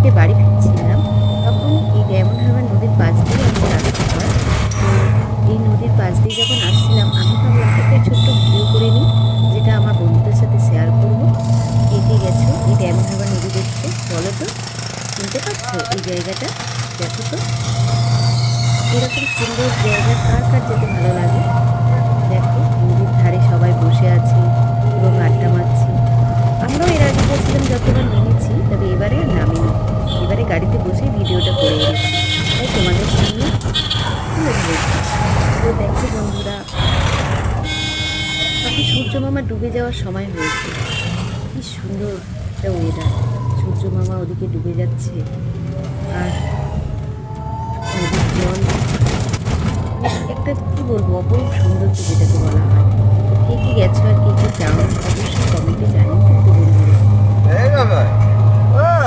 থেকে বাড়ি ফিরছিলাম, তখন এই ডায়মন্ড হারবার নদীর পাশ দিয়ে আমাদের আসতে হয়। তো এই নদীর পাশ দিয়ে যখন আসছিলাম, আমি ভাবলাম একটা ছোট্ট ভিডিও করে নিই, যেটা আমার বন্ধুদের সাথে শেয়ার করবো। কে কে গেছো এই ডায়মন্ড হারবার নদী দেখতে বলো তো? চিনতে পারছো এই জায়গাটা? দেখো তো, এরকম সুন্দর জায়গা কার কার যেতে ভালো লাগে। দেখো, নদীর ধারে সবাই বসে আছি এবং আড্ডা মারছি। আমরাও এর আগে গেছিলাম, যতবার নেমেছি, তবে এবারে আর নামিনি। এবারে গাড়িতে বসেই ভিডিওটা করে এনেছি, তাই তোমাদের সামনে তুলে ধরেছি। তো দেখো বন্ধুরা, তখন সূর্য মামা ডুবে যাওয়ার সময় হয়েছে। কি সুন্দর একটা ওয়েদার, সূর্য মামা ওদিকে ডুবে যাচ্ছে, আর নদীর জল একটা কি বলবো, অপরূপ সৌন্দর্য যেটাকে বলা হয়। তো কে কে গেছো আর কে কে যাও, অবশ্যই কমেন্টে জানিও কিন্তু বন্ধুরা।